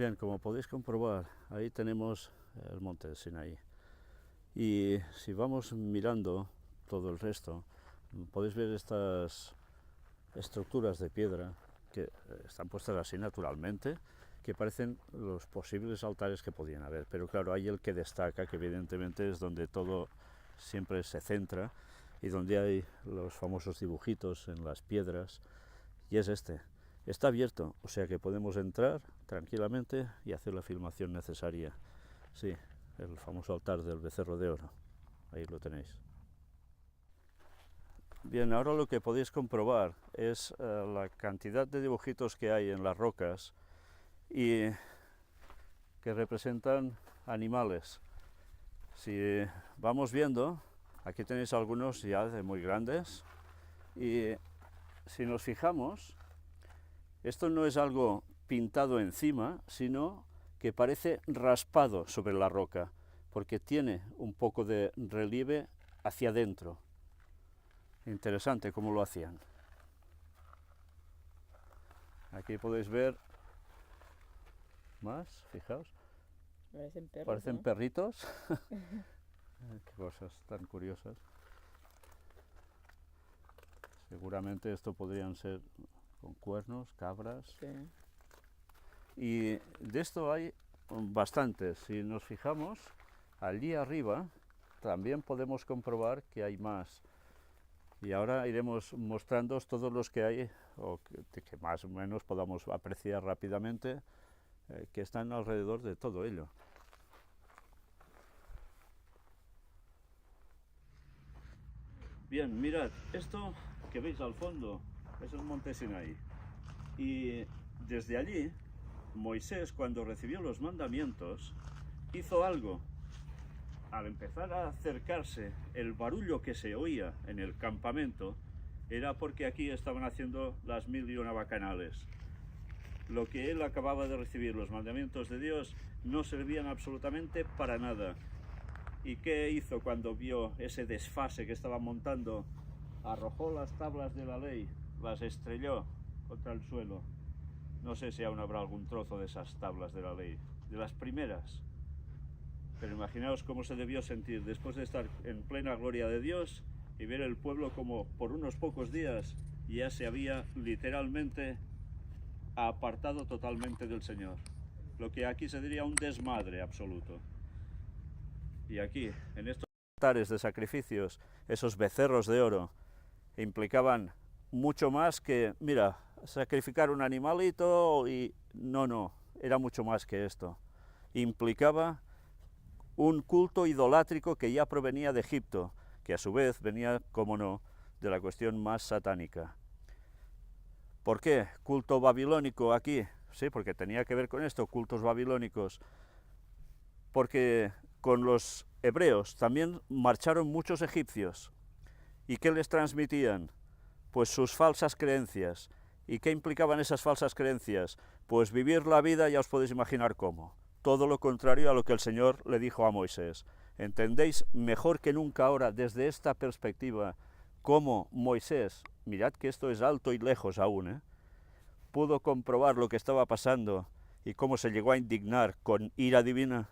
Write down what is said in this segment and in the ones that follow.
Bien, como podéis comprobar, ahí tenemos el monte de Sinaí. Y si vamos mirando todo el resto, podéis ver estas estructuras de piedra que están puestas así naturalmente, que parecen los posibles altares que podían haber. Pero claro, hay el que destaca, que evidentemente es donde todo siempre se centra y donde hay los famosos dibujitos en las piedras, y es este. Está abierto, o sea que podemos entrar tranquilamente y hacer la filmación necesaria. Sí, el famoso altar del becerro de oro. Ahí lo tenéis. Bien, ahora lo que podéis comprobar es la cantidad de dibujitos que hay en las rocas y que representan animales. Si vamos viendo, aquí tenéis algunos ya de muy grandes, y si nos fijamos, esto no es algo pintado encima, sino que parece raspado sobre la roca, porque tiene un poco de relieve hacia adentro. Interesante cómo lo hacían. Aquí podéis ver más, fijaos. Parecen perros, Parecen ¿no? perritos. Qué cosas tan curiosas. Seguramente esto podrían ser con cuernos, cabras. Sí. Y de esto hay bastantes. Si nos fijamos, allí arriba también podemos comprobar que hay más. Y ahora iremos mostrándoos todos los que hay, o que más o menos podamos apreciar rápidamente, que están alrededor de todo ello. Bien, mirad, esto que veis al fondo es el monte Sinaí. Y desde allí, Moisés, cuando recibió los mandamientos, hizo algo. Al empezar a acercarse, el barullo que se oía en el campamento era porque aquí estaban haciendo las 1001 bacanales. Lo que él acababa de recibir, los mandamientos de Dios, no servían absolutamente para nada. ¿Y qué hizo cuando vio ese desfase que estaban montando? Arrojó las tablas de la ley, las estrelló contra el suelo. No sé si aún habrá algún trozo de esas tablas de la ley, de las primeras. Pero imaginaos cómo se debió sentir después de estar en plena gloria de Dios y ver el pueblo como por unos pocos días ya se había literalmente apartado totalmente del Señor. Lo que aquí se diría un desmadre absoluto. Y aquí, en estos altares de sacrificios, esos becerros de oro implicaban mucho más que, mira, sacrificar un animalito y no, era mucho más que esto. Implicaba un culto idolátrico que ya provenía de Egipto, que a su vez venía, como no, de la cuestión más satánica. ¿Por qué? Culto babilónico aquí. Sí, porque tenía que ver con esto, cultos babilónicos. Porque con los hebreos también marcharon muchos egipcios. ¿Y qué les transmitían? Pues sus falsas creencias. ¿Y qué implicaban esas falsas creencias? Pues vivir la vida, ya os podéis imaginar cómo. Todo lo contrario a lo que el Señor le dijo a Moisés. ¿Entendéis mejor que nunca ahora, desde esta perspectiva, cómo Moisés, mirad que esto es alto y lejos aún, pudo comprobar lo que estaba pasando y cómo se llegó a indignar con ira divina?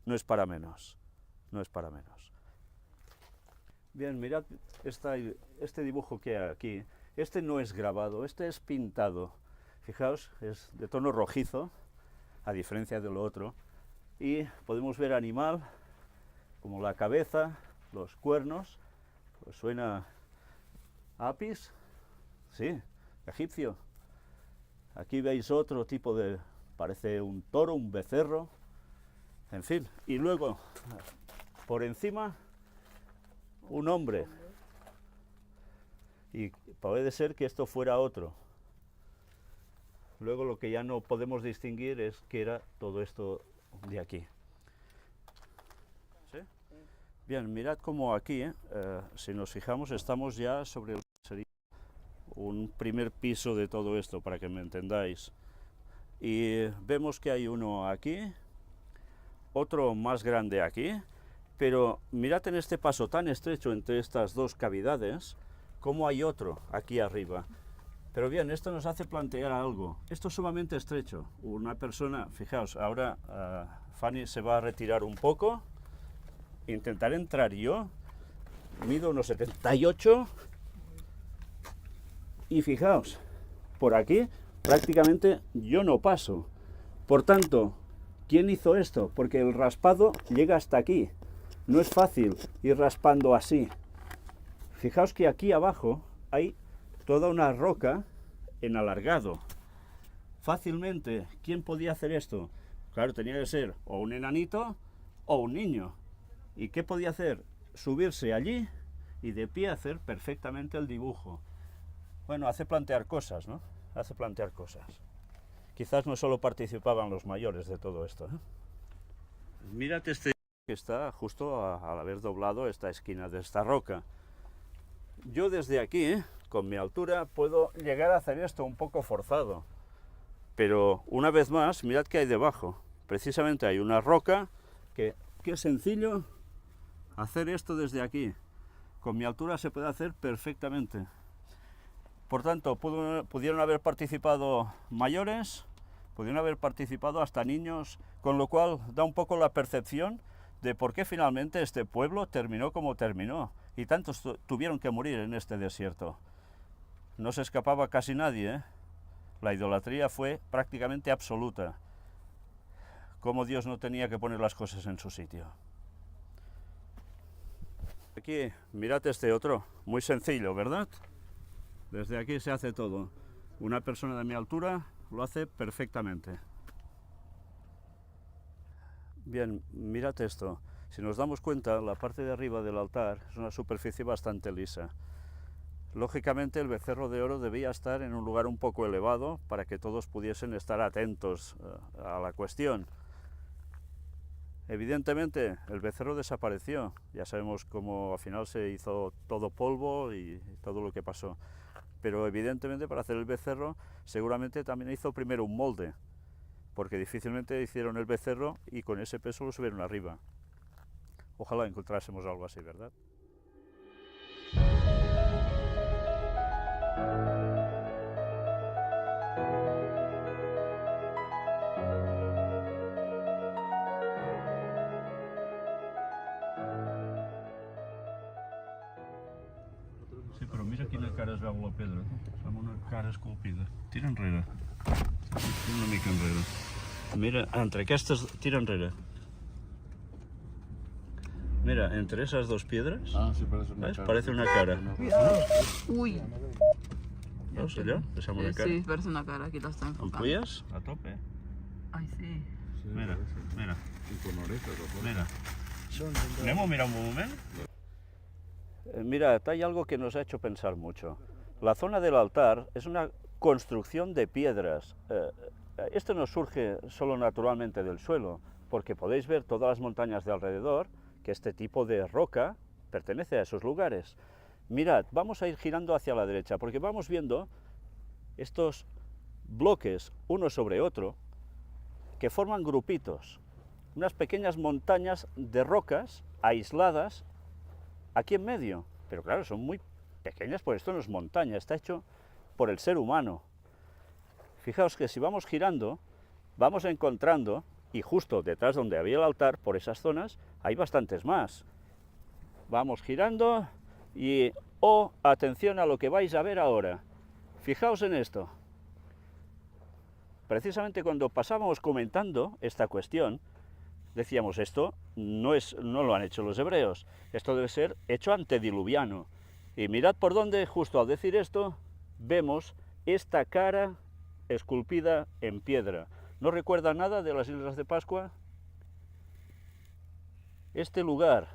No es para menos, no es para menos. Bien, mirad este dibujo que hay aquí. Este no es grabado, este es pintado. Fijaos, es de tono rojizo, a diferencia de lo otro. Y podemos ver animal, como la cabeza, los cuernos. Pues suena apis, sí, egipcio. Aquí veis otro tipo de, parece un toro, un becerro, en fin. Y luego, por encima, un hombre. Y puede ser que esto fuera otro. Luego lo que ya no podemos distinguir es que era todo esto de aquí. ¿Sí? Bien, mirad cómo aquí, si nos fijamos, estamos ya sobre el sería un primer piso de todo esto, para que me entendáis. Y vemos que hay uno aquí, otro más grande aquí, pero mirad en este paso tan estrecho entre estas dos cavidades, cómo hay otro aquí arriba. Pero bien, esto nos hace plantear algo. Esto es sumamente estrecho. Una persona, fijaos, ahora Fanny se va a retirar un poco. Intentaré entrar yo. Mido unos 78. Y fijaos, por aquí prácticamente yo no paso. Por tanto, ¿quién hizo esto? Porque el raspado llega hasta aquí. No es fácil ir raspando así. Fijaos que aquí abajo hay toda una roca en alargado. Fácilmente, ¿quién podía hacer esto? Claro, tenía que ser o un enanito o un niño. ¿Y qué podía hacer? Subirse allí y de pie hacer perfectamente el dibujo. Bueno, hace plantear cosas, ¿no? Hace plantear cosas. Quizás no solo participaban los mayores de todo esto, ¿eh? Mírate este que está justo al haber doblado esta esquina de esta roca. Yo desde aquí, con mi altura, puedo llegar a hacer esto un poco forzado. Pero una vez más, mirad qué hay debajo. Precisamente hay una roca que es sencillo hacer esto desde aquí. Con mi altura se puede hacer perfectamente. Por tanto, pudieron haber participado mayores, pudieron haber participado hasta niños, con lo cual da un poco la percepción de por qué finalmente este pueblo terminó como terminó. Y tantos tuvieron que morir en este desierto. No se escapaba casi nadie, ¿eh? La idolatría fue prácticamente absoluta. Cómo Dios no tenía que poner las cosas en su sitio. Aquí, mirad este otro, muy sencillo, ¿verdad? Desde aquí se hace todo. Una persona de mi altura lo hace perfectamente. Bien, mirad esto. Si nos damos cuenta, la parte de arriba del altar es una superficie bastante lisa. Lógicamente el becerro de oro debía estar en un lugar un poco elevado para que todos pudiesen estar atentos a la cuestión. Evidentemente el becerro desapareció. Ya sabemos cómo al final se hizo todo polvo y todo lo que pasó. Pero evidentemente para hacer el becerro seguramente también hizo primero un molde, porque difícilmente hicieron el becerro y con ese peso lo subieron arriba. Ojalá encontrásemos algo así, ¿verdad? Sí, però mira quina cara es veu la pedra. Amb una cara esculpida. Tira enrere. Tira una mica enrere. Mira, entre aquestes... Tira enrere. Mira, entre esas dos piedras... Ah, sí, parece una ¿ves? cara. Parece una cara. Uy. ¿Veus allò? Deixem una cara. Sí, parece una cara, aquí la está enfocando. Amplies? A tope. Ay, sí. Sí, Mira, parece. mira, Y con orejas, ¿no? mira. Anem a mirar un moment? Mira, hay algo que nos ha hecho pensar mucho. La zona del altar es una construcción de piedras. Esto no surge solo naturalmente del suelo, porque podéis ver todas las montañas de alrededor, que este tipo de roca pertenece a esos lugares. Mirad, vamos a ir girando hacia la derecha, porque vamos viendo estos bloques uno sobre otro, que forman grupitos, unas pequeñas montañas de rocas aisladas aquí en medio, pero claro, son muy pequeñas, porque esto no es montaña, está hecho por el ser humano. Fijaos que si vamos girando, vamos encontrando, y justo detrás donde había el altar, por esas zonas, hay bastantes más. Vamos girando y, oh, atención a lo que vais a ver ahora. Fijaos en esto. Precisamente cuando pasábamos comentando esta cuestión, decíamos, esto no lo han hecho los hebreos, esto debe ser hecho antediluviano. Y mirad por dónde, justo al decir esto, vemos esta cara esculpida en piedra. ¿No recuerda nada de las Islas de Pascua? Este lugar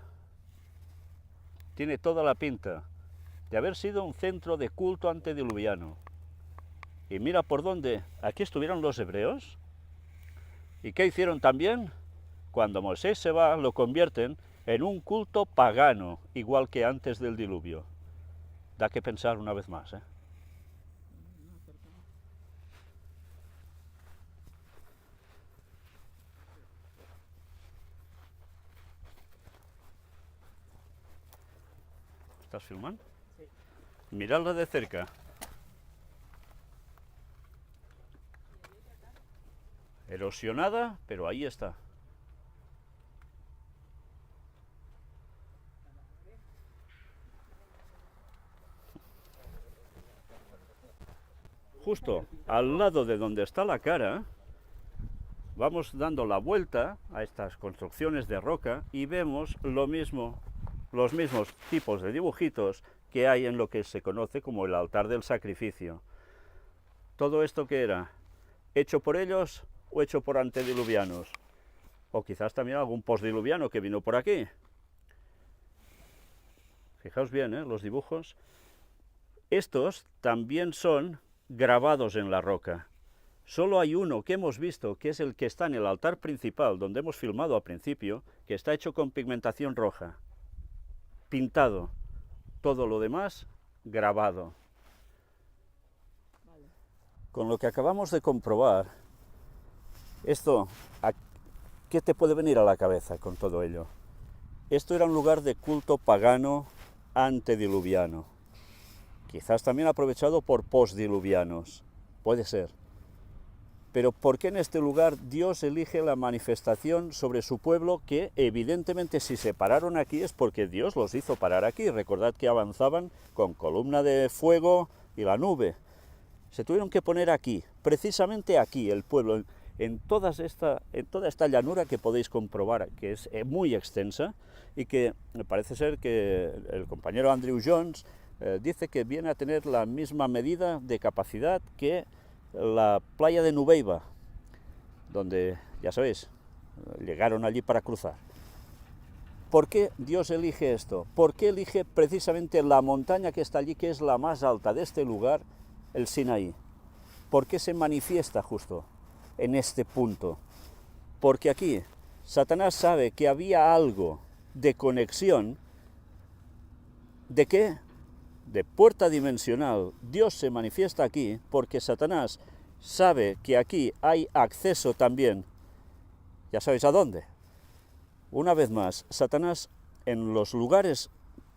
tiene toda la pinta de haber sido un centro de culto antediluviano. Y mira por dónde, aquí estuvieron los hebreos. ¿Y qué hicieron también? Cuando Moisés se va, lo convierten en un culto pagano, igual que antes del diluvio. Da que pensar una vez más, ¿eh? ¿Estás filmando? Sí. Miradla de cerca. Erosionada, pero ahí está. Justo al lado de donde está la cara, vamos dando la vuelta a estas construcciones de roca y vemos lo mismo, los mismos tipos de dibujitos que hay en lo que se conoce como el altar del sacrificio. ¿Todo esto qué era? ¿Hecho por ellos o hecho por antediluvianos? O quizás también algún postdiluviano que vino por aquí. Fijaos bien, los dibujos. Estos también son grabados en la roca. Solo hay uno que hemos visto, que es el que está en el altar principal, donde hemos filmado al principio, que está hecho con pigmentación roja, pintado. Todo lo demás, grabado. Con lo que acabamos de comprobar, esto, ¿qué te puede venir a la cabeza con todo ello? Esto era un lugar de culto pagano antediluviano. Quizás también aprovechado por postdiluvianos, puede ser. Pero ¿por qué en este lugar Dios elige la manifestación sobre su pueblo que evidentemente si se pararon aquí es porque Dios los hizo parar aquí? Recordad que avanzaban con columna de fuego y la nube. Se tuvieron que poner aquí, precisamente aquí, el pueblo, en toda esta llanura que podéis comprobar, que es muy extensa y que me parece ser que el compañero Andrew Jones dice que viene a tener la misma medida de capacidad que la playa de Nubeiba, donde, ya sabéis, llegaron allí para cruzar. ¿Por qué Dios elige esto? ¿Por qué elige precisamente la montaña que está allí, que es la más alta de este lugar, el Sinaí? ¿Por qué se manifiesta justo en este punto? Porque aquí Satanás sabe que había algo de conexión. ¿De qué? De puerta dimensional. Dios se manifiesta aquí porque Satanás sabe que aquí hay acceso también. ¿Ya sabéis a dónde? Una vez más, Satanás en los lugares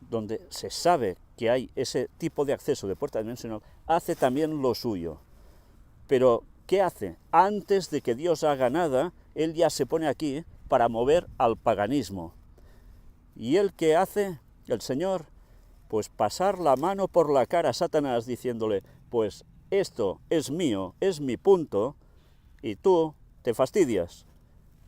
donde se sabe que hay ese tipo de acceso de puerta dimensional, hace también lo suyo. Pero, ¿qué hace? Antes de que Dios haga nada, él ya se pone aquí para mover al paganismo. ¿Y él qué hace? El Señor, pues pasar la mano por la cara a Satanás diciéndole, pues esto es mío, es mi punto, y tú te fastidias.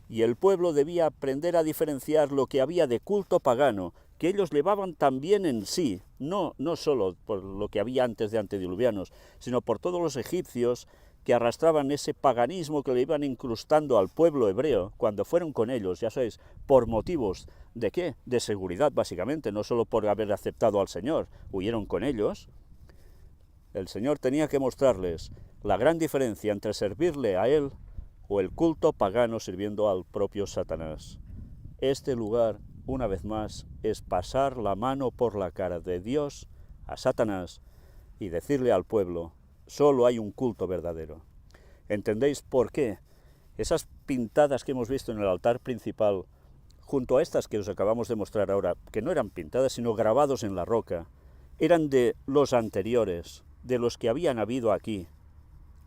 Y el pueblo debía aprender a diferenciar lo que había de culto pagano, que ellos llevaban también en sí, no solo por lo que había antes de antediluvianos, sino por todos los egipcios que arrastraban ese paganismo que le iban incrustando al pueblo hebreo cuando fueron con ellos, ya sabéis, por motivos ¿de qué? De seguridad, básicamente, no solo por haber aceptado al Señor, huyeron con ellos. El Señor tenía que mostrarles la gran diferencia entre servirle a Él o el culto pagano sirviendo al propio Satanás. Este lugar, una vez más, es pasar la mano por la cara de Dios a Satanás y decirle al pueblo, solo hay un culto verdadero. ¿Entendéis por qué? Esas pintadas que hemos visto en el altar principal, junto a estas que os acabamos de mostrar ahora, que no eran pintadas, sino grabados en la roca, eran de los anteriores, de los que habían habido aquí,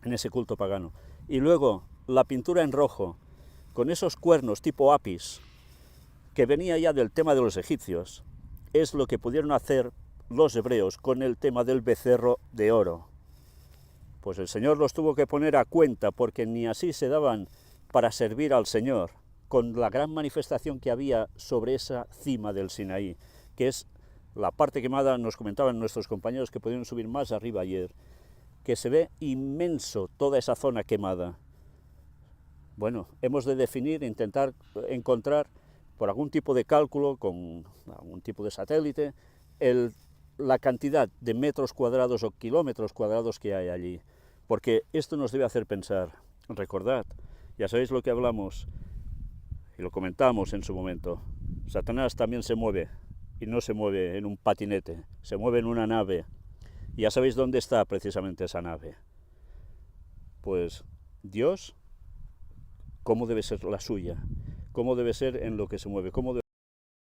en ese culto pagano. Y luego, la pintura en rojo, con esos cuernos tipo apis, que venía ya del tema de los egipcios, es lo que pudieron hacer los hebreos con el tema del becerro de oro. Pues el Señor los tuvo que poner a cuenta, porque ni así se daban para servir al Señor, con la gran manifestación que había sobre esa cima del Sinaí, que es la parte quemada, nos comentaban nuestros compañeros que pudieron subir más arriba ayer, que se ve inmenso toda esa zona quemada. Bueno, hemos de definir, intentar encontrar por algún tipo de cálculo, con algún tipo de satélite, la cantidad de metros cuadrados o kilómetros cuadrados que hay allí, porque esto nos debe hacer pensar. Recordad, ya sabéis lo que hablamos y lo comentamos en su momento, Satanás también se mueve, y no se mueve en un patinete, se mueve en una nave. Y ya sabéis dónde está precisamente esa nave. Pues Dios, ¿cómo debe ser la suya? ¿Cómo debe ser en lo que se mueve? ¿Cómo debe